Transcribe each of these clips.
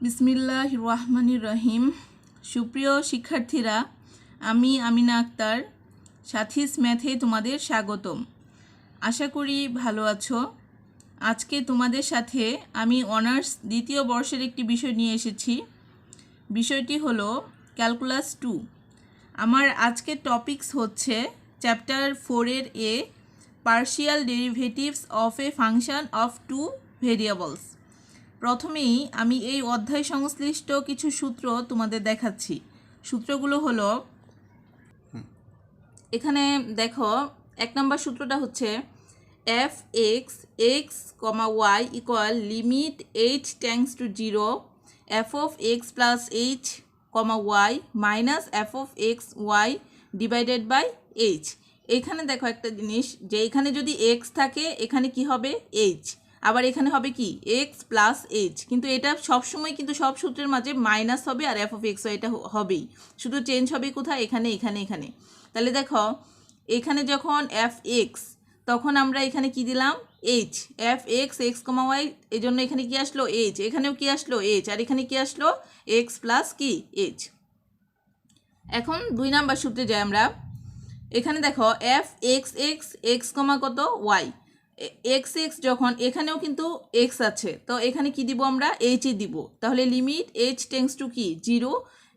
বিসমিল্লাহির রহমানির রহিম। সুপ্রিয় শিক্ষার্থীরা, আমি আমিনা আক্তার, সাথীস ম্যাথে তোমাদের স্বাগতম। আশা করি ভালো আছো। আজকে তোমাদের সাথে আমি অনার্স দ্বিতীয় বর্ষের একটি বিষয় নিয়ে এসেছি। বিষয়টি হলো ক্যালকুলাস 2। আমার আজকের টপিকস হচ্ছে চ্যাপ্টার 4-এর এ, partial derivatives of a function of two variables. প্রথমেই আমি এই অধ্যায় সংশ্লিষ্ট কিছু সূত্র তোমাদের দেখাচ্ছি। সূত্রগুলো হলো, এখানে দেখো 1 নম্বর সূত্রটা হচ্ছে F x x comma Y equal limit H tends to 0 F of x plus H comma Y minus F of x Y divided by H. এখানে দেখো একটা জিনিস, যে এখানে যদি এক্স থাকে এখানে কি হবে এইচ, আবার এখানে হবে কি এক্স প্লাস এইচ, কিন্তু এটা সবসময় কিন্তু সব সূত্রের মাঝে মাইনাস হবে আর এফ অফ এক্স এটা হবেই, শুধু চেঞ্জ হবে কোথায়, এখানে এখানে এখানে। তাহলে দেখো এখানে যখন এফ এক্স, তখন আমরা এখানে কি দিলাম H, F x x comma Y, এই জন্য এখানে কি আসলো এইচ, এখানেও কি আসলো এইচ, আর এখানে কি আসলো এক্স প্লাস কি এইচ। এখন 2 নাম্বার সূত্রে যাই আমরা। এখানে দেখো f x x x comma কত ওয়াই, এক্স এক্স যখন এখানেও কিন্তু এক্স আছে, তো এখানে কি দিব আমরা এইচই দিব। তাহলে লিমিট এইচ টেন্ডস টু কি 0।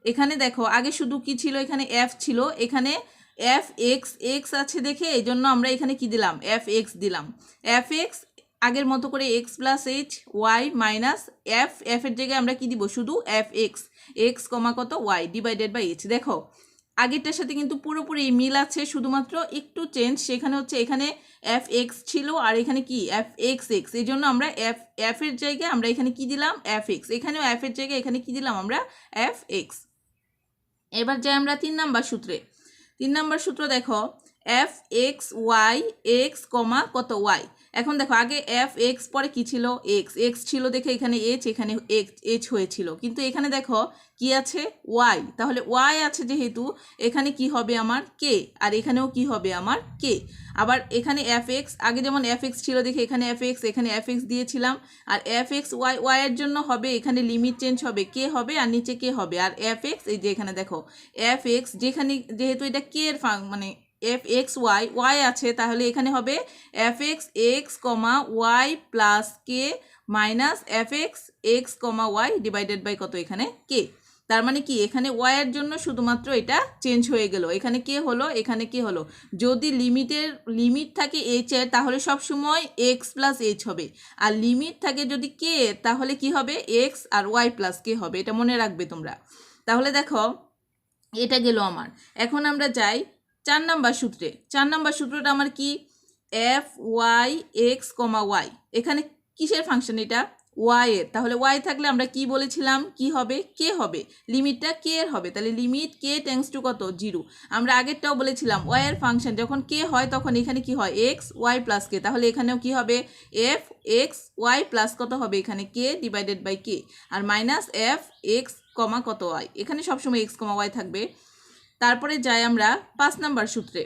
এখানে দেখো আগে শুধু কি ছিল, এখানে এফ ছিল, এখানে এফ এক্স এক্স আছে দেখে এই জন্য আমরা এখানে কি দিলাম এফ এক্স দিলাম। এফ এক্স আগের মতো করে X plus H Y minus F এর জায়গায় আমরা কি দিব শুধু এফ এক্স এক্স কমা কত ওয়াই ডিভাইডেড বাই এইচ। দেখো আগেরটার সাথে কিন্তু পুরোপুরি মিল আছে, শুধুমাত্র একটু চেঞ্জ, সেখানে হচ্ছে এখানে এফ এক্স ছিল আর এখানে কি এফ এক্স এক্স, এই জন্য আমরা এফ এর জায়গায় আমরা এখানে কি দিলাম এফ এক্স, এখানেও এফ এর জায়গায় এখানে কি দিলাম আমরা এফ এক্স। এবার যাই আমরা 3 নাম্বার সূত্রে। 3 নাম্বার সূত্র দেখো f x y x comma কত ওয়াই। এখন দেখো আগে এফ এক্স পরে কি ছিল এক্স, এক্স ছিল দেখে এখানে এইচ, এখানে এইচ হয়েছিল, কিন্তু এখানে দেখো কি আছে ওয়াই, তাহলে ওয়াই আছে যেহেতু এখানে কি হবে আমার কে, আর এখানেও কি হবে আমার কে। আবার এখানে এফ এক্স আগে যেমন এফ এক্স ছিল দেখে এখানে এফ এক্স দিয়েছিলাম, আর এফ এক্স ওয়াই ওয়াই এর জন্য হবে এখানে লিমিট চেঞ্জ হবে কে হবে আর নিচে কে হবে, আর এফ এক্স এই যে এখানে দেখো এফ এক্স যেখানে যেহেতু এটা কে এর মানে এফ এক্স ওয়াই ওয়াই আছে, তাহলে এখানে হবে f x x comma y plus k minus f x x comma y divided by কত এখানে কে। তার মানে কি এখানে ওয়াই এর জন্য শুধুমাত্র এটা চেঞ্জ হয়ে গেল, এখানে কে হলো এখানে কে হলো। যদি লিমিট থাকে এইচ এর তাহলে সবসময় এক্স প্লাস এইচ হবে, আর লিমিট থাকে যদি কে তাহলে কি হবে এক্স আর ওয়াই প্লাস কে হবে, এটা মনে রাখবে তোমরা। তাহলে দেখো এটা গেল আমার। এখন আমরা যাই 4 নাম্বার সূত্রে। 4 নাম্বার সূত্রটা আমার কি F y x comma Y, এখানে কিসের ফাংশন এটা ওয়াই এর, তাহলে ওয়াই থাকলে আমরা কি বলেছিলাম কি হবে কে হবে, লিমিটটা কে এর হবে, তাহলে লিমিট কে টেন্ডস টু কত 0। আমরা আগেরটাও বলেছিলাম ওয়াই এর ফাংশন যখন কে হয় তখন এখানে কি হয় এক্স ওয়াই প্লাস কে, তাহলে এখানেও কি হবে এফ এক্স ওয়াই প্লাস কত হবে এখানে কে ডিভাইডেড বাই কে, আর মাইনাস এফ এক্স কমা কত ওয়াই, এখানে সবসময় এক্স কমা ওয়াই থাকবে। তারপরে যাই আমরা 5 নাম্বার সূত্রে।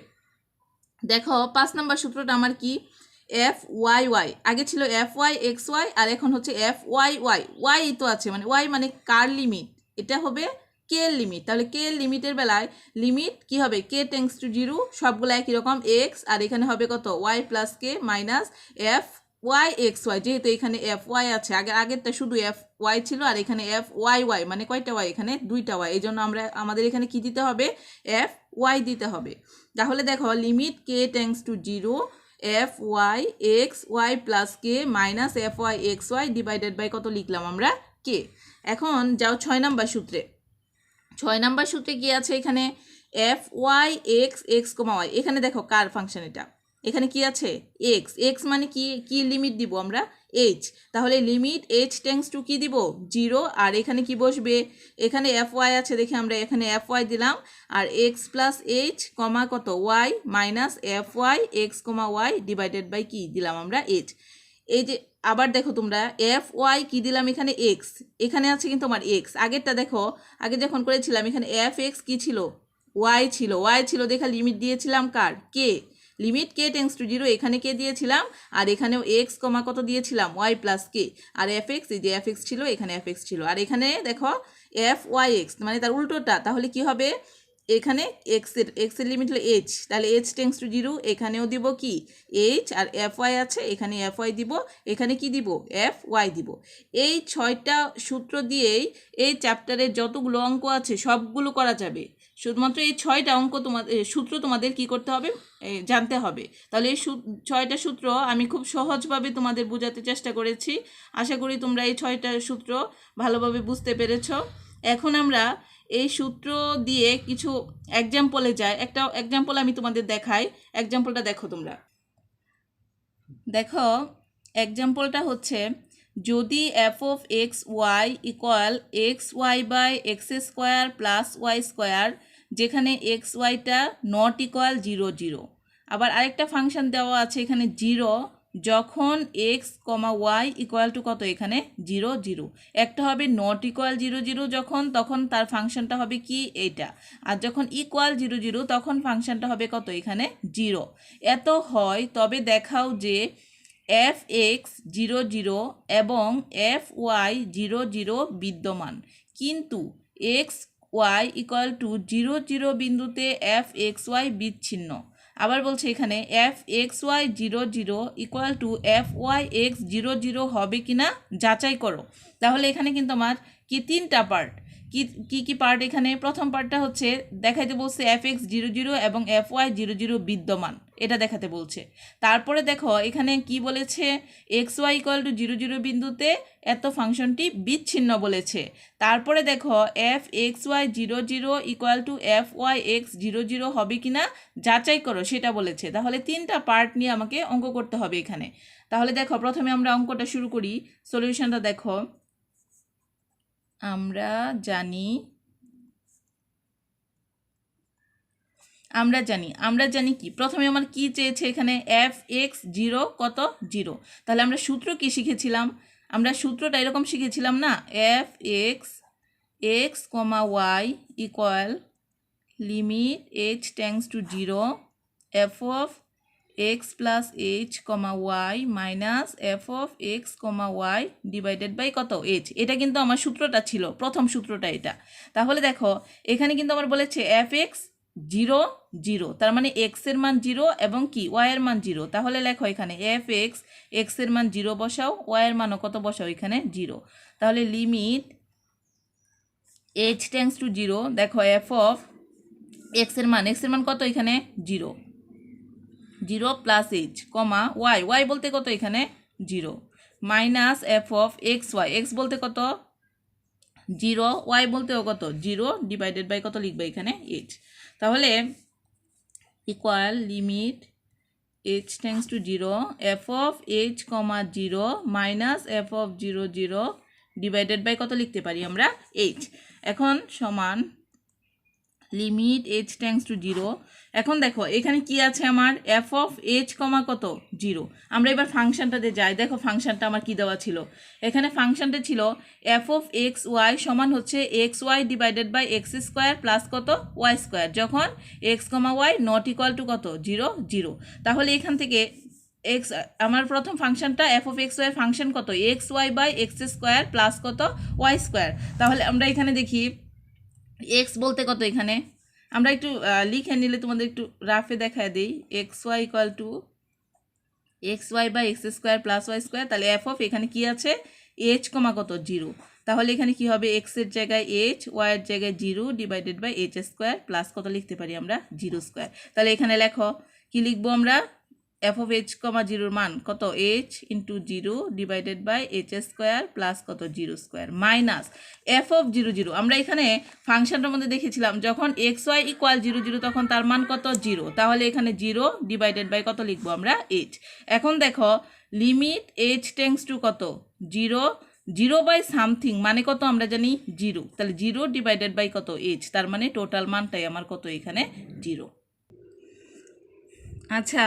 দেখো 5 নাম্বার সূত্রটা আমার কি এফ ওয়াই ওয়াই, আগে ছিল এফ ওয়াই এক্স ওয়াই আর এখন হচ্ছে এফ ওয়াই ওয়াই, ওয়াই তো আছে মানে ওয়াই মানে কার লিমিট, এটা হবে কে এর লিমিট, তাহলে কে এর লিমিটের বেলায় লিমিট কি হবে কে টেন্ডস টু 0, সবগুলো একই রকম এক্স, আর এখানে হবে কত y plus k minus f y x y, যেহেতু এখানে এফ ওয়াই আছে আগেরটা শুধু এফ ওয়াই ছিল আর এখানে এফ ওয়াই ওয়াই মানে কয়টা ওয়াই এখানে 2টা ওয়াই, এই জন্য আমাদের এখানে কি দিতে হবে এফ ওয়াই দিতে হবে। তাহলে দেখো limit k tends to 0 f y x y plus k minus f y x Y divided by কত লিখলাম আমরা কে। এখন যাও 6 নাম্বার সূত্রে। 6 নাম্বার সূত্রে কি আছে এখানে f y x x comma Y, এখানে দেখো কার ফাংশন এটা, এখানে কি আছে এক্স, এক্স মানে কি লিমিট দিব আমরা এইচ, তাহলে লিমিট এইচ টেন্ডস টু কি দিব 0, আর এখানে কি বসবে এখানে এফ ওয়াই আছে দেখে আমরা এখানে এফ ওয়াই দিলাম, আর এক্স প্লাস এইচ কমা কত y minus f y x comma y divided by কি দিলাম আমরা এইচ। এই যে আবার দেখো তোমরা এফ ওয়াই কি দিলাম এখানে এক্স, এখানে আছে কিন্তু আমার এক্স, আগেরটা দেখো আগে যখন করেছিলাম এখানে এফ এক্স কি ছিল ওয়াই ছিল, ওয়াই ছিল দেখে লিমিট দিয়েছিলাম কার k, limit k tends to zero এখানে কে দিয়েছিলাম, আর এখানেও এক্স কমা কত দিয়েছিলাম, ওয়াই প্লাস কে, আর এফ এক্স, এই যে এফ এক্স ছিল এখানে এফ এক্স ছিল, আর এখানে দেখো এফ ওয়াই এক্স মানে তার উল্টোটা, তাহলে কি হবে, এখানে এক্সের লিমিট হলো এইচ, তাহলে এইচ টেন্স টু জিরো, এখানেও দিব কি এইচ, আর এফ ওয়াই আছে এখানে এফ ওয়াই দিব, এখানে কি দিব এফ ওয়াই দিব। এই 6টা সূত্র দিয়েই এই চ্যাপ্টারের যতগুলো অঙ্ক আছে সবগুলো করা যাবে। শুধুমাত্র এই 6টা অঙ্ক তোমাদের সূত্র তোমাদের কি করতে হবে, জানতে হবে। তাহলে এই 6টা সূত্র আমি খুব সহজভাবে তোমাদের বোঝাতে চেষ্টা করেছি। আশা করি তোমরা এই 6টা সূত্র ভালোভাবে বুঝতে পেরেছো। এখন আমরা এই সূত্র দিয়ে কিছু এক্সাম্পলে যাই। একটা এক্সাম্পল আমি তোমাদের দেখাই, এক্সাম্পলটা দেখো তোমরা। দেখো এক্সাম্পলটা হচ্ছে, যদি f of x y equal x y by x square plus y square, যেখানে এক্স ওয়াইটা নট ইকুয়াল 0 0, আবার আরেকটা ফাংশন দেওয়া আছে এখানে 0, যখন x comma Y equal to কত, এখানে 0 0। একটা হবে নট ইকুয়াল 0 0 যখন, তখন তার ফাংশনটা হবে কি এইটা, আর যখন ইকুয়াল 0 0 তখন ফাংশনটা হবে কত, এখানে 0। এত হয় তবে দেখাও যে এফ এক্স 0 0 এবং এফ ওয়াই 0 0 বিদ্যমান, কিন্তু এক্স ওয়াই ইকুয়াল টু 0 0 বিন্দুতে এফ এক্স ওয়াই বিচ্ছিন্ন। আবার বলছে এখানে f x y 0 0 equal to f y x 0 0 হবে কি না যাচাই করো। তাহলে এখানে কিন্তু আমার কি 3টা পার্ট, কি পার্ট এখানে, প্রথম পার্টটা হচ্ছে দেখাইতে বলছে এফ এক্স 0 0 এবং এফ ওয়াই 0 0 বিদ্যমান, এটা দেখাতে বলছে। তারপরে দেখো এখানে কি বলেছে, এক্স ওয়াই ইকুয়াল টু 0 0 বিন্দুতে এত ফাংশনটি বিচ্ছিন্ন বলেছে। তারপরে দেখো f x y 0 0 equal to f y x 0 0 হবে কিনা যাচাই করো, সেটা বলেছে। তাহলে 3টা পার্ট নিয়ে আমাকে অঙ্ক করতে হবে এখানে। তাহলে দেখো প্রথমে আমরা অঙ্কটা শুরু করি। সলিউশনটা দেখো, আমরা জানি কি, প্রথমে আমার কি চেয়েছে এখানে এফ এক্স 0 কত 0। তাহলে আমরা সূত্র কি শিখেছিলাম, আমরা সূত্রটা এরকম শিখেছিলাম না, f x x comma Y equal limit h tends to 0 F of x plus H comma Y minus F of x comma y divided by কত এইচ। এটা কিন্তু আমার সূত্রটা ছিল, প্রথম সূত্রটা এটা। তাহলে দেখো এখানে কিন্তু আমার বলেছে এফ এক্স 0 0, তার মানে এক্সের মান 0 এবং কি ওয়াইয়ের মান 0। তাহলে লেখো এখানে এফ এক্স এক্সের মান 0 বসাও, ওয়াইয়ের মানও কত বসাও, এখানে 0। তাহলে লিমিট এইচ টেন্স টু 0, দেখো এফ অফ এক্সের মান কত, এখানে 0 0 প্লাস এইচ কমা ওয়াই বলতে কত, এখানে 0 minus F of x y, x বলতে কত 0, ওয়াই বলতেও কত 0 ডিভাইডেড বাই কত লিখবে এখানে এইচ। তাহলে equal limit h tends to 0 F of h comma 0 minus F of 0 0 divided by কত লিখতে পারি আমরা এইচ। এখন সমান লিমিট এইচ টেন্স টু 0। এখন দেখো এখানে কি আছে আমার এফ অফ এইচ কমা কত 0। আমরা এবার ফাংশনটাতে যাই। দেখো ফাংশনটা আমার কি দেওয়া ছিল, এখানে ফাংশনটা ছিল এফ অফ এক্স ওয়াই সমান হচ্ছে x Y divided by x square plus কত ওয়াই স্কোয়ার, যখন x comma y not equal to কত 0 0। তাহলে এখান থেকে এক্স, আমার প্রথম ফাংশনটা f of x y function কত x y by x square plus কত ওয়াই স্কোয়ার। তাহলে আমরা এখানে দেখি এক্স বলতে কত, এখানে আমরা একটু লিখে নিলে তোমাদের একটু রাফে দেখায় দিই, x y equal to x y by x square plus y square. তাহলে এফ অফ এখানে কি আছে এইচ কমা কত 0, তাহলে এখানে কি হবে এক্সের জায়গায় এইচ, ওয়াইয়ের জায়গায় 0 divided by h square plus কত লিখতে পারি আমরা 0 স্কোয়ার। তাহলে এখানে লেখো কি লিখবো আমরা, এফ অফ এইচ কমা 0 মান কত h into 0 divided by h square plus কত 0 স্কোয়ার মাইনাস এফ অফ 0 0। আমরা এখানে ফাংশনটার মধ্যে দেখেছিলাম যখন এক্স ওয়াই ইকুয়াল 0 0 তখন তার মান কত 0, তাহলে এখানে 0 ডিভাইডেড বাই কত লিখবো আমরা এইচ। এখন দেখো লিমিট এইচ টেন্স টু কত 0 0 বাই সামথিং মানে কত আমরা জানি 0, তাহলে 0 ডিভাইডেড বাই কত এইচ, তার মানে টোটাল মানটাই আমার কত এখানে 0। আচ্ছা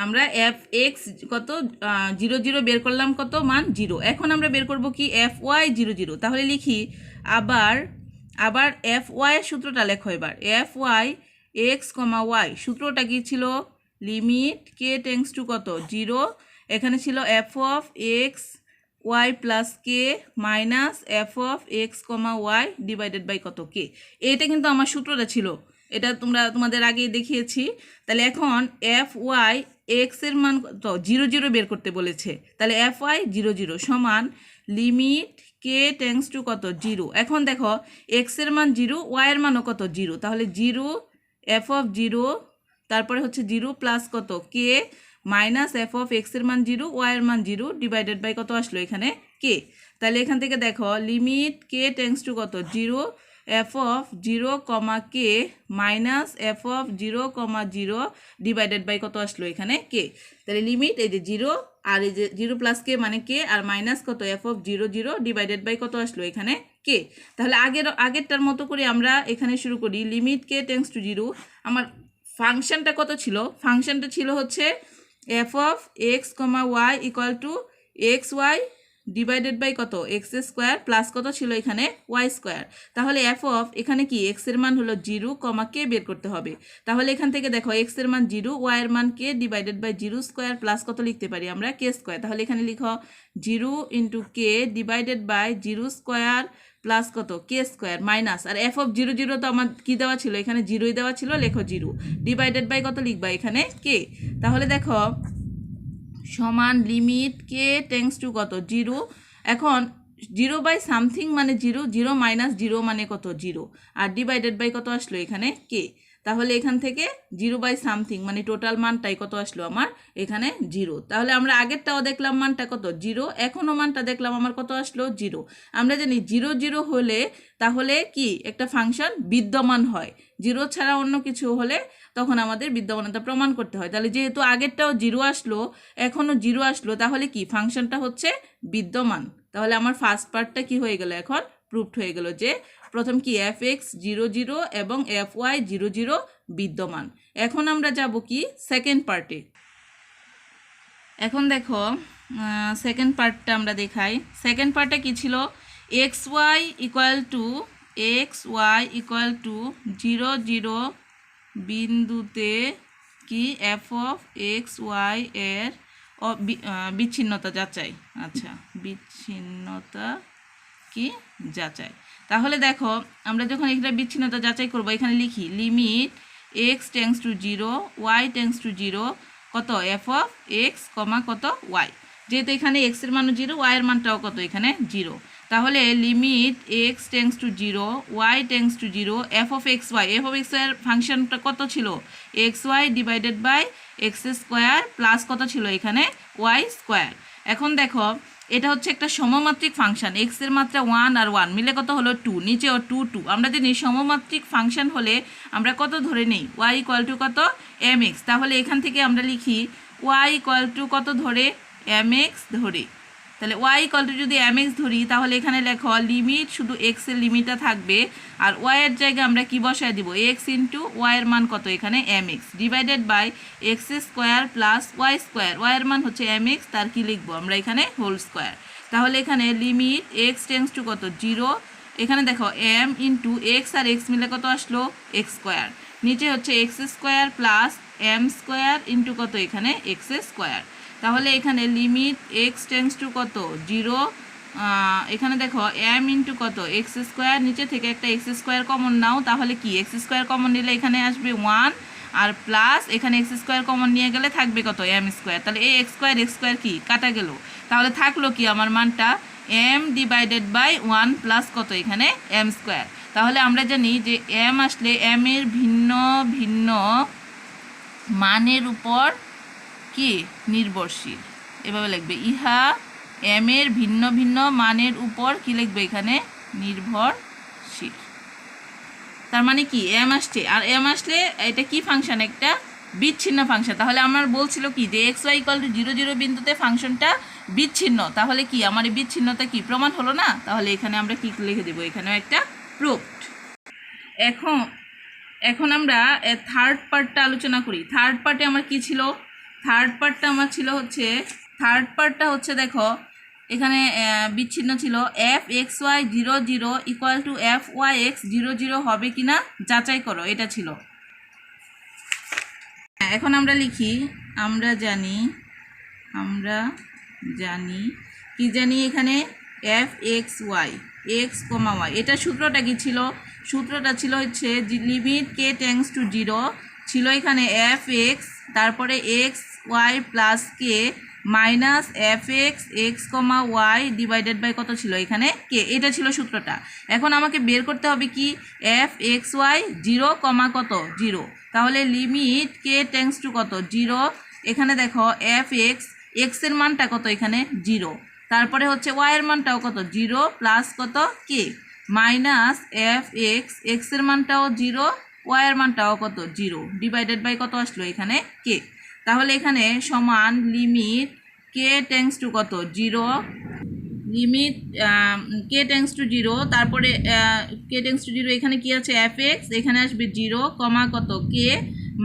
আমরা এফ এক্স কত 0 0 বের করলাম কত মান 0। এখন আমরা বের করব কি এফ ওয়াই 0 0। তাহলে লিখি আবার এফ ওয়াই এর সূত্রটা লেখো এবার, F y x comma Y সূত্রটা কি ছিল লিমিট কে টেন্স টু কত 0, এখানে ছিল f of x y plus k minus F of x comma y divided by কত কে। এটা কিন্তু আমার সূত্রটা ছিল, এটা তোমাদের আগেই দেখিয়েছি। তাহলে এখন এফ ওয়াই এক্সের মান কত 0 0 বের করতে বলেছে, তাহলে এফ ওয়াই 0 0 সমান লিমিট কে টেন্স টু কত 0। এখন দেখো এক্সের মান 0, ওয়াইয়ের মানও কত 0, তাহলে 0 এফ অফ 0 তারপরে হচ্ছে 0 প্লাস কত কে মাইনাস এফ অফ এক্সের মান 0, ওয়াইয়ের মান 0 ডিভাইডেড বাই কত আসলো এখানে কে। তাহলে এখান থেকে দেখো লিমিট কে টেন্স টু কত 0 F of 0 comma k minus F of 0 comma 0 divided by কত আসলো এখানে কে। তাহলে লিমিট এই যে 0 আর এই যে 0 প্লাস কে মানে কে আর মাইনাস কত এফ অফ 0 0 ডিভাইডেড বাই কত আসলো এখানে কে। তাহলে আগেরটার মতো করে আমরা এখানে শুরু করি। লিমিট কে টেন্স টু 0, আমার ফাংশনটা কত ছিল, ফাংশনটা ছিল হচ্ছে f of x comma Y equal to x Y divided by কত এক্স স্কোয়ার প্লাস কত ছিল এখানে ওয়াই স্কোয়ার। তাহলে এফ অফ এখানে কি এক্সের মান হলো 0 কমা কে বের করতে হবে। তাহলে এখান থেকে দেখো এক্সের মান 0, ওয়াইয়ের মান কে ডিভাইডেড বাই 0 স্কোয়ার প্লাস কত লিখতে পারি আমরা কে স্কোয়ার। তাহলে এখানে লিখো 0 into k divided by 0 square plus কত কে স্কোয়ার মাইনাস আর এফ অফ 0 0 তো আমার কী দেওয়া ছিল এখানে 0ই দেওয়া ছিল, লেখো 0 ডিভাইডেড বাই কত লিখবা এখানে কে। তাহলে দেখো সমান লিমিট কে টেন্স টু কত 0। এখন 0 বাই সামথিং মানে 0, 0 মাইনাস 0 মানে কত 0 আর ডিভাইডেড বাই কত আসলো এখানে কে। তাহলে এখান থেকে 0 বাই সামথিং মানে টোটাল মানটাই কত আসলো আমার এখানে 0। তাহলে আমরা আগেরটাও দেখলাম মানটা কত 0, এখনও মানটা দেখলাম আমার কত আসলো 0। আমরা জানি 0 0 হলে তাহলে কি একটা ফাংশন বিদ্যমান হয়, 0 ছাড়া অন্য কিছু হলে তখন আমাদের বিদ্যমানতা প্রমাণ করতে হয়। তাহলে যেহেতু আগেরটাও 0 আসলো এখনও 0 আসলো তাহলে কি ফাংশনটা হচ্ছে বিদ্যমান। তাহলে আমার ফার্স্ট পার্টটা কি হয়ে গেল এখন প্রুভড হয়ে গেল যে প্রথম কি এফ এক্স 0 0 এবং এফ ওয়াই 0 0 বিদ্যমান। এখন আমরা যাব কি সেকেন্ড পার্টে। এখন দেখো সেকেন্ড পার্টটা আমরা দেখাই। সেকেন্ড পার্টে কি ছিল এক্স ওয়াই ইকুয়াল টু 0 0 বিন্দুতে কি এফ অফ এক্স ওয়াই এর বিচ্ছিন্নতা যাচাই। আচ্ছা বিচ্ছিন্নতা কি যাচাই। তাহলে দেখো আমরা যখন এখানে বিচ্ছিন্নতা যাচাই করব এখানে লিখি limit x tends to 0 y tends to 0 কত এফ অফ এক্স কমা কত ওয়াই। যেহেতু এখানে এক্সের মানও 0, ওয়াইয়ের মানটাও কত এখানে 0। তাহলে limit x tends to 0 y tends to 0 F of x y, f of x এর ফাংশনটা কত ছিল x Y divided by x square plus কত ছিল এখানে ওয়াই স্কোয়ার। এখন দেখো এটা হচ্ছে একটা সমমাত্রিক ফাংশন, এক্স এর মাত্রা 1 আর 1 মিলে কত হলো 2, নিচেও 2 2। আমরা জানি সমমাত্রিক ফাংশন হলে আমরা কত ধরে নিই ওয়াই ইকুয়াল টু কত এম এক্স। তাহলে এখান থেকে আমরা লিখি ওয়াই ইকুয়াল টু কত ধরে এম এক্স ধরে। তাহলে ওয়াই ইকুয়াল টু যদি এম এক্স ধরি তাহলে এখানে লেখো লিমিট শুধু এক্সের লিমিটটা থাকবে আর ওয়াইয়ের জায়গায় আমরা কি বসায় দিব এক্স ইন্টু ওয়াইয়ের মান কত এখানে m x divided by x square plus y square, ওয়াইয়ের মান হচ্ছে এম এক্স তার কি লিখবো আমরা এখানে হোল স্কোয়ার। তাহলে এখানে লিমিট এক্স টেন্স টু কত 0, এখানে দেখো এম ইন্টু এক্স আর এক্স মিলে কত আসলো এক্স স্কোয়ার, নিচে হচ্ছে x square plus m square into কত এখানে এক্স স্কোয়ার। তাহলে এখানে লিমিট এক্স টেন্স টু কত 0, এখানে দেখো এম ইন্টু কত এক্স স্কোয়ার, নিচে থেকে একটা এক্স স্কোয়ার কমন নাও তাহলে কি এক্স স্কোয়ার কমন নিলে এখানে আসবে 1 আর প্লাস এখানে এক্স স্কোয়ার কমন নিয়ে গেলে থাকবে কত এম স্কোয়ার। তাহলে এই এক্স স্কোয়ার কি কাটা গেল, তাহলে থাকলো কি আমার মানটা এম ডিভাইডেড বাই 1 প্লাস কত এখানে এম স্কোয়ার। তাহলে আমরা জানি যে এম আসলে এম এর ভিন্ন ভিন্ন মানের উপর কি নির্ভরশীল, এভাবে লিখবে ইহা এম এর ভিন্ন ভিন্ন মানের উপর কি লিখবে এখানে নির্ভরশীল। তার মানে কি এম আসছে আর এম আসলে এটা কি ফাংশন একটা বিচ্ছিন্ন ফাংশন। তাহলে আমার বলছিল কি যে এক্স ওয়াই ইকুয়াল টু 0 0 বিন্দুতে ফাংশনটা বিচ্ছিন্ন, তাহলে কি আমার এই বিচ্ছিন্নতা কি প্রমাণ হলো না। তাহলে এখানে আমরা কি লিখে দেবো এখানেও একটা প্রুফড। এখন আমরা থার্ড পার্টটা আলোচনা করি। থার্ড পার্টে আমার কি ছিল, থার্ড পার্টটা আমার ছিল হচ্ছে দেখো এখানে বিচ্ছিন্ন ছিল f x y 0 0 equal to f y x 0 0 হবে কিনা যাচাই করো, এটা ছিল। এখন আমরা লিখি, আমরা জানি কি জানি এখানে f x y, x comma Y. এটা সূত্রটা কি ছিল? সূত্রটা ছিল হচ্ছে লিমিট কে টেন্ডস টু 0 ছিল এখানে এফ এক্স, তারপরে x y plus k minus f x x comma y divided by কত ছিল এখানে কে। এটা ছিল সূত্রটা। এখন আমাকে বের করতে হবে কি এফ এক্স ওয়াই 0 কমা কত 0। তাহলে লিমিট কে টেন্ডস টু কত 0। এখানে দেখো এফ এক্স, এক্সের মানটা কত এখানে 0, তারপরে হচ্ছে ওয়াইয়ের মানটাও কত 0 প্লাস কত কে মাইনাস এফ এক্স, এক্সের মানটাও 0, ওয়াইয়ের মানটাও কত 0 ডিভাইডেড বাই কত আসলো এখানে কে। তাহলে এখানে সমান লিমিট কে টেন্ডস টু কত 0, লিমিট কে টেন্ডস টু 0, তারপরে কে টেন্ডস টু 0 এখানে কি আছে এফ এক্স, এখানে আসবে 0 কমা কত k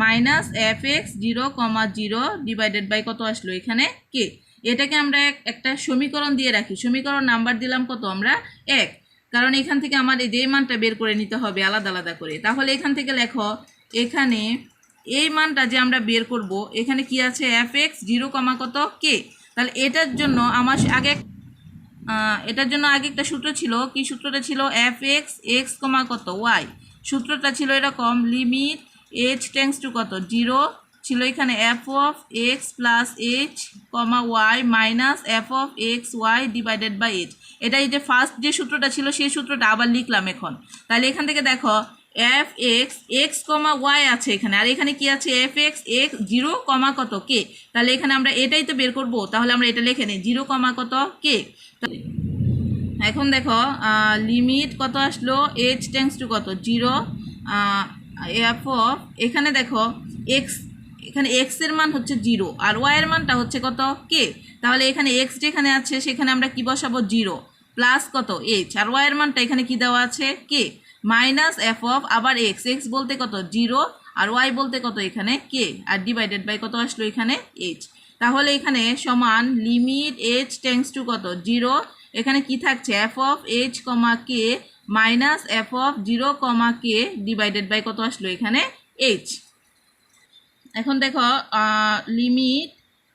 minus f x 0 comma 0 divided by কত আসলো এখানে কে। এটাকে আমরা একটা সমীকরণ দিয়ে রাখি। সমীকরণ নাম্বার দিলাম কত আমরা 1, কারণ এখান থেকে আমার এই যে মানটা বের করে নিতে হবে আলাদা আলাদা করে। তাহলে এখান থেকে লেখো এখানে এই মানটা যে আমরা বের করব এখানে কি আছে এফ এক্স 0 কমা কত কে। তাহলে এটার জন্য আমার আগে একটা সূত্র ছিল। কি সূত্রটা ছিল? এফ এক্স এক্স কমা কত ওয়াই। সূত্রটা ছিল এরকম, লিমিট এইচ টেন্ডস টু কত 0 ছিল এখানে f of x plus H comma Y minus F of x Y divided by h. এটা এই যে ফার্স্ট যে সূত্রটা ছিল সেই সূত্রটা আবার লিখলাম এখন। তাহলে এখান থেকে দেখো f x x comma Y আছে এখানে, আর এখানে কি আছে এফ এক্স এক্স 0 কমা কত কে। তাহলে এখানে আমরা এটাই তো বের করব। তাহলে আমরা এটা লিখে নিই 0 কমা কত কে। এখন দেখো লিমিট কত আসলো এইচ টেন্ডস টু কত 0 এফ অফ, এখানে দেখো এক্স, এখানে এক্স এর মান হচ্ছে 0 আর ওয়াই এর মানটা হচ্ছে কত কে। তাহলে এখানে এক্স যেখানে আছে সেখানে আমরা কি বসাবো 0 প্লাস কত এইচ, আর ওয়াই এর মানটা এখানে কি দেওয়া আছে কে মাইনাস এফ অফ আবার এক্স, এক্স বলতে কত 0 আর ওয়াই বলতে কত এখানে কে, আর ডিভাইডেড বাই কত আসলো এখানে এইচ। তাহলে এখানে সমান লিমিট এইচ টেন্ডস টু কত 0, এখানে কি থাকছে f of h comma k minus F of 0 comma k divided by কত আসলো এখানে এইচ। এখন দেখো লিমিট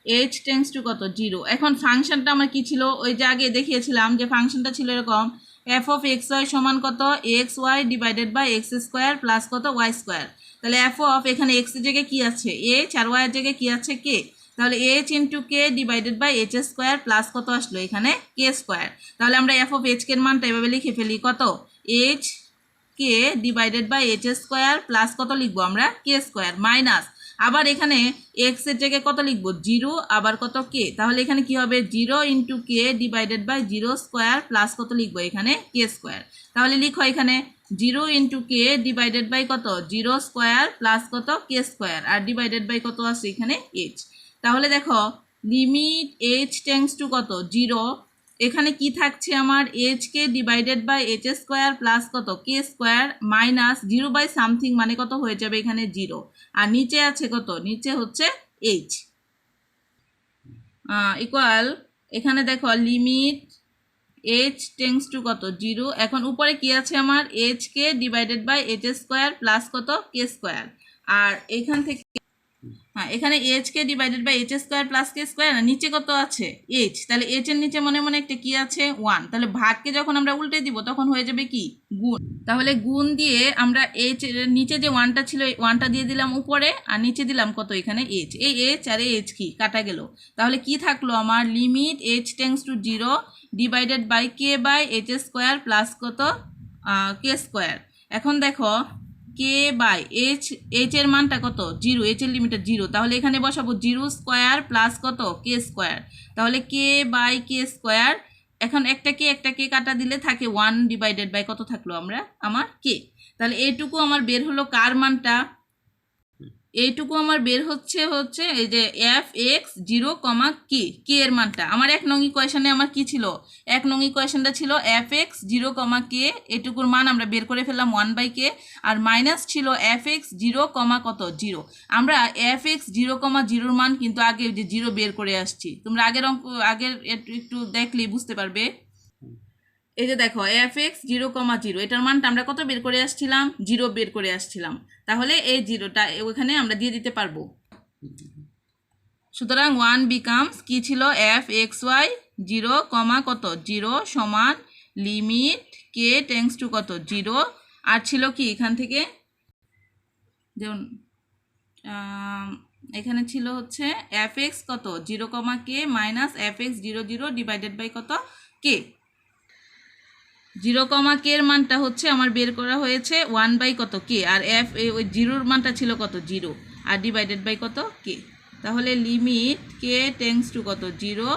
এইচ টেন্ডস টু কত 0। এখন ফাংশনটা আমার কি ছিল? ওই যে আগে দেখিয়েছিলাম যে ফাংশনটা ছিল এরকম, এফ অফ এক্স ওয়াই সমান কত x Y divided by x square plus কত ওয়াই স্কোয়ার। তাহলে এফ অফ এখানে এক্স এর জায়গায় কি আছে এইচ আর ওয়াই এর জায়গায় কি আছে কে। তাহলে h into k divided by h square plus কত আসলো এখানে কে স্কোয়ার। তাহলে আমরা এফ অফ এইচ কে এর মানটা এভাবে লিখে ফেলি কত h k divided by h square plus কত লিখবো আমরা কে স্কোয়ার মাইনাস আবার এখানে এক্স এর জায়গায় কত লিখবো 0 আবার কত কে। তাহলে এখানে কি হবে 0 into k divided by 0 square plus কত লিখবো এখানে কে স্কোয়ার। তাহলে লিখো এখানে 0 ইন্টু কে ডিভাইডেড বাই কত 0 স্কোয়ার প্লাস কত k square, R divided by কত আছে এখানে এইচ। তাহলে দেখো লিমিট এইচ টেন্ডস টু কত 0, এখানে কি থাকছে আমার h k divided by h square plus কত k square minus 0 by something মানে কত হয়ে যাবে এখানে 0, আর নিচে আছে কত নিচে হচ্ছে এইচ ইকুয়াল, এখানে দেখো লিমিট এইচ টেন্ডস টু কত 0। এখন উপরে কি আছে আমার h k divided by h square plus কত কে স্কোয়ার, আর এখান থেকে এখানে h k divided by h square plus k square, নিচে কত আছে এইচ। তাহলে এইচ এর নিচে মনে মনে একটা কি আছে 1। তাহলে ভাগকে যখন আমরা উল্টে দিব তখন হয়ে যাবে কি গুণ। তাহলে গুণ দিয়ে আমরা এইচ এর নিচে যে 1টা ছিল 1টা দিয়ে দিলাম উপরে, আর নিচে দিলাম কত এখানে এইচ। এই এইচ আর এইচ কি কাটা গেল। তাহলে কি থাকলো আমার limit H tends to 0 divided by k by h square plus কত কে স্কোয়ার। এখন দেখো কে বাই এইচ, এইচ এর মানটা কত 0, এইচ এর লিমিটটা 0। তাহলে এখানে বসাবো 0 স্কোয়ার প্লাস কত কে স্কোয়ার। তাহলে কে বাই কে স্কোয়ার, এখন একটা কে কাটা দিলে থাকে 1 ডিভাইডেড বাই কত থাকলো আমার কে। তাহলে এইটুকু আমার বের হলো কার মানটা, এইটুকু আমার বের হচ্ছে এই যে এফ এক্স 0 কমা কে, কে এর মানটা। আমার 1 নং ইকুয়েশনে আমার কি ছিল 1 নং ইকুয়েশনটা ছিল এফ এক্স 0 কমা কে, এটুকুর মান আমরা বের করে ফেললাম 1 বাই কে, আর মাইনাস ছিল এফ এক্স 0 কমা কত 0। আমরা এফ এক্স 0 কমা 0 মান কিন্তু আগে যে 0 বের করে আসছি, তোমরা আগের একটু দেখলেই বুঝতে পারবে। এই যে দেখো এফ এক্স 0 কমা 0 এটার মানটা আমরা কত বের করে আসছিলাম 0 বের করে আসছিলাম। তাহলে এই 0টা ওখানে আমরা দিয়ে দিতে পারবো। সুতরাং 1 বিকামস কি ছিল এফ এক্স ওয়াই 0 কমা কত 0 সমান লিমিট কে টেন্ডস টু কত 0 আর ছিল কি এখান থেকে যেমন এখানে ছিল হচ্ছে এফ এক্স কত 0 comma k minus f x 0 0 divided by কত কে 0 কমা কে এর মানটা হচ্ছে আমার বের করা হয়েছে 1 বাই কত কে আর এফ ওই জিরোর মানটা ছিল কত 0 আর ডিভাইডেড বাই কত কে তাহলে লিমিট কে টেন্ডস টু কত 0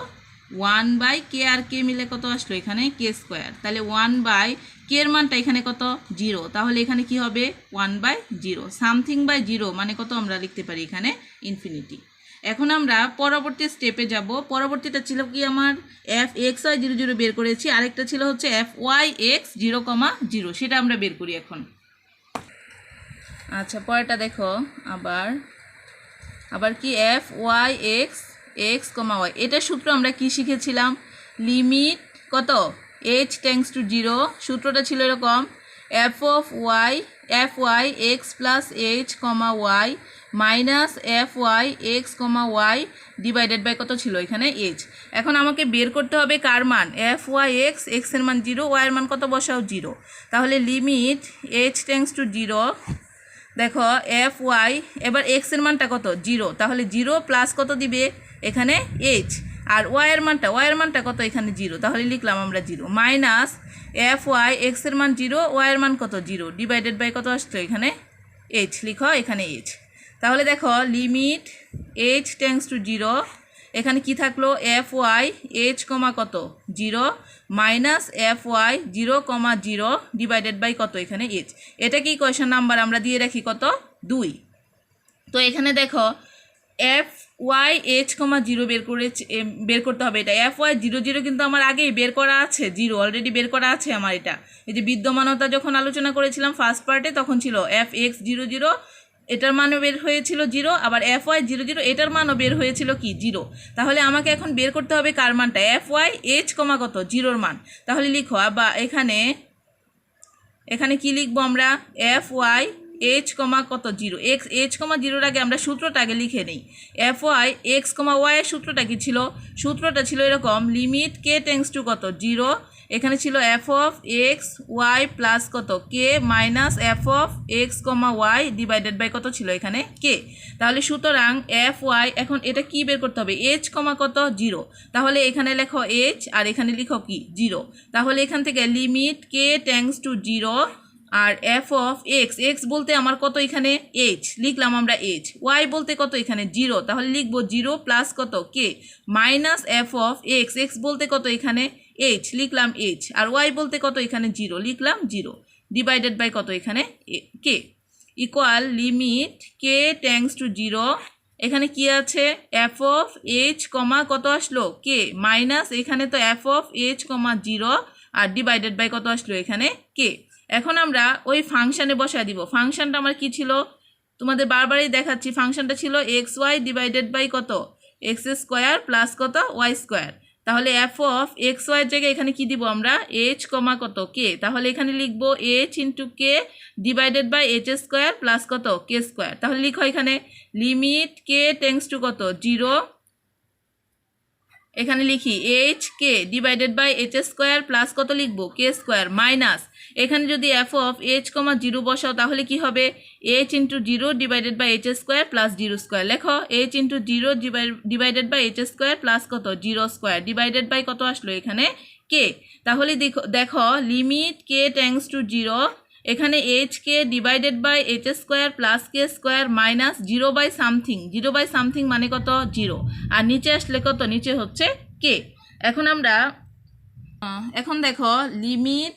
1 বাই কে আর কে মিলে কত আসলো এখানে কে স্কোয়ার তাহলে 1 বাই কে এর মানটা এখানে কত 0 তাহলে এখানে কি হবে 1 বাই 0 সামথিং বাই 0 মানে কত আমরা লিখতে পারি এখানে ইনফিনিটি এখন আমরা পরবর্তী স্টেপে যাব পরবর্তীটা ছিল কি আমার এফ এক্স ওয়াই 0 0 বের করেছি আরেকটা ছিল হচ্ছে এফ ওয়াই এক্স 0 কমা 0 সেটা আমরা বের করি এখন আচ্ছা পরেরটা দেখো আবার কি F y x x comma Y এটা সূত্র আমরা কি শিখেছিলাম লিমিট কত এইচ টেন্ডস টু 0 সূত্রটা ছিল এরকম f y x plus H comma Y minus f y x comma y divided by কত ছিল এখানে এইচ এখন আমাকে বের করতে হবে কার মান এফ ওয়াই এক্স এক্সের মান 0 ওয়াইয়ের মান কত বসাও 0 তাহলে লিমিট এইচ টেন্ডস টু 0 দেখো এফ ওয়াই এবার এক্সের মানটা কত 0 তাহলে 0 প্লাস কত দিবে এখানে এইচ আর ওয়াইয়ের মানটা কত এখানে 0 তাহলে লিখলাম আমরা 0 মাইনাস এফ ওয়াই এক্সের মান 0 ওয়াইয়ের মান কত 0 ডিভাইডেড বাই কত আসতো এখানে এইচ লিখো এখানে এইচ তাহলে দেখো লিমিট এইচ টেন্ডস টু 0 এখানে কি থাকলো এফ ওয়াই এইচ কমা কত 0 minus f y 0 comma 0 divided by কত এখানে এইচ এটা কি কোয়েশ্চন নাম্বার আমরা দিয়ে রাখি কত 2 তো এখানে দেখো এফ ওয়াই এইচ কমা 0 বের করতে হবে এটা এফ ওয়াই 0 0 কিন্তু আমার আগেই বের করা আছে 0 অলরেডি বের করা আছে আমার এটা এই যে বিদ্যমানতা যখন আলোচনা করেছিলাম ফার্স্ট পার্টে তখন ছিল এফ এক্স 0 0 এটার মানও বের হয়েছিল 0 আবার এফ ওয়াই 0 0 এটার মানও বের হয়েছিল কি 0 তাহলে আমাকে এখন বের করতে হবে কার মানটা এফ ওয়াই এইচ কমা কত 0 মান তাহলে লিখো আবার এখানে কি লিখবো আমরা এফ ওয়াই এইচ কমা কত 0 এক্স এইচ কমা 0 আগে আমরা সূত্রটা আগে লিখে নিই F y x comma Y এর সূত্রটা কি ছিল সূত্রটা ছিল এরকম লিমিট কে টেন্ডস টু কত 0 এখানে ছিল f of x y plus কত k minus F of x comma y divided by কত ছিল এখানে কে তাহলে সুতরাং এফ ওয়াই এখন এটা কি বের করতে হবে এইচ কমা কত 0 তাহলে এখানে লেখো এইচ আর এখানে লিখো কি 0 তাহলে এখান থেকে লিমিট কে টেন্ডস টু 0 আর এফ অফ এক্স এক্স বলতে আমার কত এখানে এইচ লিখলাম আমরা এইচ ওয়াই বলতে কত এখানে 0 তাহলে লিখবো 0 প্লাস কত k minus F of x x বলতে কত এখানে এইচ লিখলাম এইচ আর ওয়াই বলতে কত এখানে 0 লিখলাম 0 ডিভাইডেড বাই কত এখানে k equal limit k tends to 0 এখানে কি আছে এফ অফ এইচ কমা কত আসলো কে মাইনাস এখানে তো এফ অফ এইচ কমা 0 আর ডিভাইডেড বাই কত আসলো এখানে কে এখন আমরা ওই ফাংশানে বসায় দিব ফাংশনটা আমার কি ছিল তোমাদের বারবারই দেখাচ্ছি ফাংশনটা ছিল এক্স ওয়াই ডিভাইডেড বাই কত এক্স স্কোয়ার প্লাস কত ওয়াই স্কোয়ার তাহলে এফ অফ এক্স ওয়াইয়ের জায়গায় এখানে কি দিব আমরা এইচ কমা কত কে তাহলে এখানে লিখবো h into k divided by h square plus কত কে স্কোয়ার তাহলে লিখো এখানে লিমিট কে টেন্ডস টু কত 0 এখানে লিখি h k divided by h square plus কত লিখবো কে স্কোয়ার মাইনাস এখানে যদি এফ অফ এইচ কমা 0 বসাও তাহলে কি হবে h into 0 divided by h square plus 0 square লেখো h into 0 divided by h square plus কত 0 স্কোয়ার ডিভাইডেড বাই কত আসলো এখানে কে তাহলে দেখো লিমিট কে টেন্ডস টু 0 এখানে h k divided by h square plus k square minus 0 by something মানে কত 0 আর নিচে আসলে কত নিচে হচ্ছে কে এখন দেখো লিমিট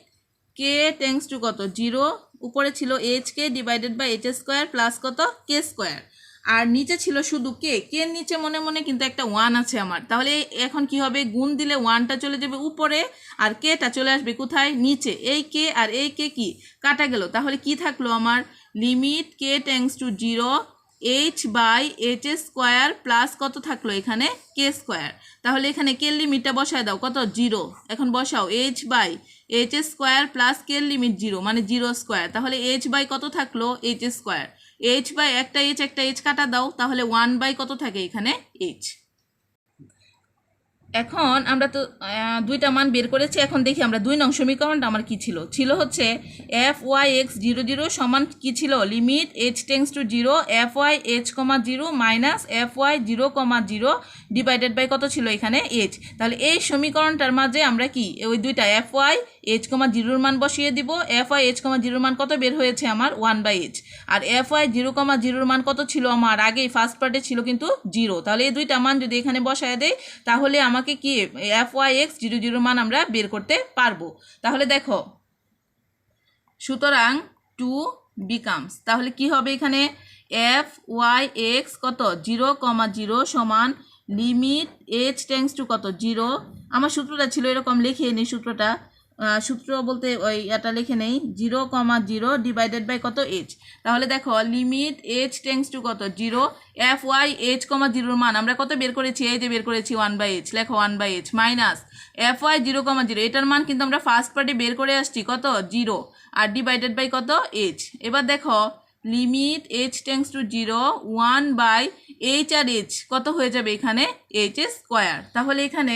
কে টেন্ডস টু কত 0 উপরে ছিল h k divided by h square plus কত কে স্কোয়ার আর নিচে ছিল শুধু কে এর নিচে মনে মনে কিন্তু একটা 1 আছে আমার তাহলে এখন কি হবে গুণ দিলে 1টা চলে যাবে উপরে আর কেটা চলে আসবে কোথায় নিচে এই কে আর এই কে কি কাটা গেল তাহলে কি থাকলো আমার limit k tends to 0 h by h square plus কত থাকলো এখানে কে স্কোয়ার তাহলে এখানে কে লিমিটটা বসায় দাও কত 0 এখন বসাও h by h square plus k limit 0 মানে 0 স্কোয়ার তাহলে এইচ বাই কত থাকলো এইচ স্কোয়ার এইচ বাই একটা এইচ কাটা দাও, তাহলে 1 বাই কত থাকে এখানে এইচ। এখন আমরা তো দুইটা মান বের করেছি। এখন দেখি আমরা 2 নং সমীকরণটা আমার কি ছিল। ছিল হচ্ছে f(y(x 0 0) সমান কি ছিল, limit h tends to 0 f(y(h, 0) minus f(y 0, 0) divided by কত ছিল এখানে h। তাহলে এই সমীকরণটার মাঝে আমরা কি ওই দুইটা f(y(h, 0) মান বসিয়ে দিব। f(y(h, 0) মান কত বের হয়েছে আমার 1/h, আর f(y 0, 0) মান কত ছিল আমার আগেই ফার্স্ট পার্টে ছিল কিন্তু 0। তাহলে এই দুইটা মান যদি এখানে বসায় দেই তাহলে আমাকে কি f(y(x 0, 0) মান আমরা বের করতে পারবো। তাহলে দেখো, সুতরাং 2 বিকামস, তাহলে কি হবে এখানে f(y(x কত 0, 0) সমান লিমিট h টেন্ডস টু কত 0। আমার সূত্রটা ছিল এরকম, লিখে নিই সূত্রটা। সূত্র বলতে ওই এটা লিখে নেই 0, 0 ডিভাইডেড বাই কত h। তাহলে দেখো লিমিট h টেন্ডস টু কত 0 f(y(h, 0) মান আমরা কত বের করেছি, এই যে বের করেছি 1/h, লেখো 1/h মাইনাস f(y 0, 0) এটার মান কিন্তু আমরা ফার্স্ট পার্টে বের করে আসছি কত 0, আর ডিভাইডেড বাই কত h। এবার দেখো limit h tends to 0 1/h, আর h কত হয়ে যাবে এখানে h স্কোয়ার। তাহলে এখানে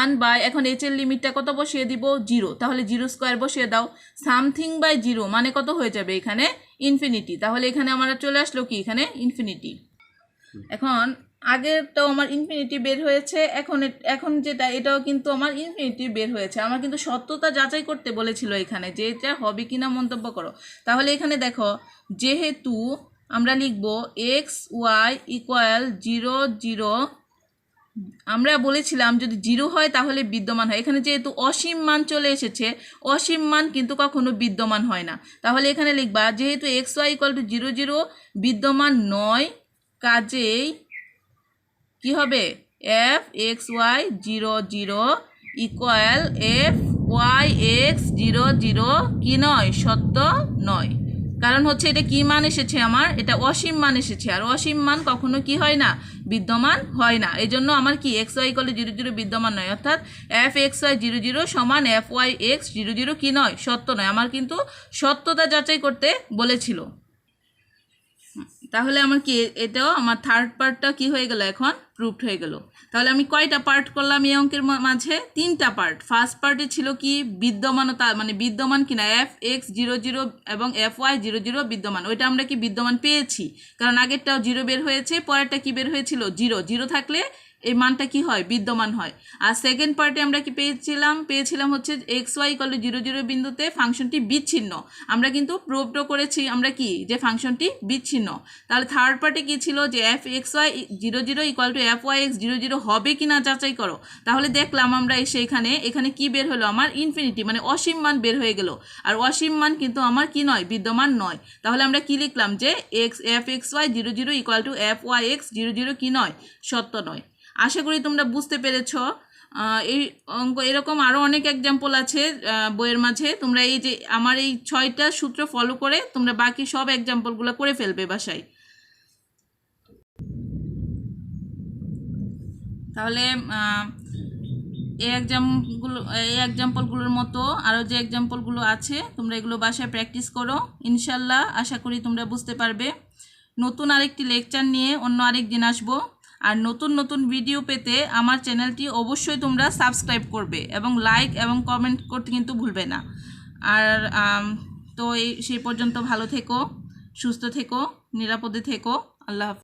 1 এখন h এর লিমিটটা কত বসিয়ে দিব 0, তাহলে 0 স্কোয়ার বসিয়ে দাও। সামথিং বাই 0 মানে কত হয়ে যাবে এখানে ইনফিনিটি। তাহলে এখানে আমার চলে আসলো কি এখানে ইনফিনিটি। এখন আগেরটাও আমার ইনফিনিটি বের হয়েছে, এখন যেটা এটাও কিন্তু আমার ইনফিনিটি বের হয়েছে। আমার কিন্তু সত্যতা যাচাই করতে বলেছিল এখানে যে এটা হবে কিনা মন্তব্য করো। তাহলে এখানে দেখো, যেহেতু আমরা লিখব এক্স ওয়াই ইকুয়াল 0, 0, আমরা বলেছিলাম যদি 0 হয় তাহলে বিদ্যমান হয়। এখানে যেহেতু অসীম মান চলে এসেছে, অসীম মান কিন্তু কখনো বিদ্যমান হয় না। তাহলে এখানে লিখবা যেহেতু এক্স ওয়াই ইকুয়াল টু 0, 0 বিদ্যমান নয়, কাজেই কি হবে f(x(y 0, 0) ইকুয়াল f(y(x 0, 0) কি নয়, সত্য নয়। কারণ হচ্ছে এটা কি মান এসেছে আমার, এটা অসীম মান এসেছে, আর অসীম মান কখনো কি হয় না, বিদ্যমান হয় না। এই জন্য আমার কি xy ইকুয়াল 0, 0 বিদ্যমান নয়, অর্থাৎ f(xy 0, 0) সমান f(y(x 0, 0) কি নয়, সত্য নয়। আমার কিন্তু সত্যতা যাচাই করতে বলেছিল। তাহলে আমার কি এটাও আমার থার্ড পার্টটা কি হয়ে গেল, এখন প্রুভড হয়ে গেল। তাহলে আমি কয়টা পার্ট করলাম এই অঙ্কের মাঝে, 3টা পার্ট। ফার্স্ট পার্টে ছিল কি বিদ্যমানতা, মানে বিদ্যমান কিনা f(x 0, 0) এবং f(y 0, 0) বিদ্যমান, ওইটা আমরা কি বিদ্যমান পেয়েছি, কারণ আগেরটাও 0 বের হয়েছে, পরেরটা কি বের হয়েছিল 0, 0 থাকলে এই মানটা কি হয়, বিদ্যমান হয়। আর সেকেন্ড পার্টে আমরা কি পেয়েছিলাম হচ্ছে xy ইকুয়াল টু 0, 0 বিন্দুতে ফাংশনটি বিচ্ছিন্ন। আমরা কিন্তু প্রুভড করেছি আমরা কি যে ফাংশনটি বিচ্ছিন্ন। তাহলে থার্ড পার্টে কি ছিল যে f(xy 0, 0) ইকুয়াল টু f(y(x 0, 0) হবে কিনা যাচাই করো। তাহলে দেখলাম আমরা এসে এখানে কি বের হলো আমার ইনফিনিটি, মানে অসীম মান বের হয়ে গেল, আর অসীম মান কিন্তু আমার কি নয়, বিদ্যমান নয়। তাহলে আমরা কি লিখলাম যে f(xy 0, 0) ইকুয়াল টু f(y(x 0, 0) কি নয়, সত্য নয়। আশা করি তোমরা বুঝতে পেরেছ। এই অঙ্ক এরকম আরও অনেক এক্সাম্পল আছে বইয়ের মাঝে। তোমরা এই যে আমার এই 6টা সূত্র ফলো করে তোমরা বাকি সব এক্সাম্পলগুলো করে ফেলবে বাসায়। তাহলে এই এক্সাম্পলগুলোর মতো আরও যে এক্সাম্পলগুলো আছে তোমরা এগুলো বাসায় প্র্যাকটিস করো, ইনশাল্লাহ আশা করি তোমরা বুঝতে পারবে। নতুন আরেকটি লেকচার নিয়ে অন্য আরেক দিন আসবো। আর নতুন নতুন ভিডিও পেতে আমার চ্যানেলটি অবশ্যই তোমরা সাবস্ক্রাইব করবে এবং লাইক এবং কমেন্ট করতে কিন্তু ভুলবে না। আর তো সেই পর্যন্ত ভালো থেকো, সুস্থ থেকো, নিরাপদে থেকো। আল্লাহ হাফেজ।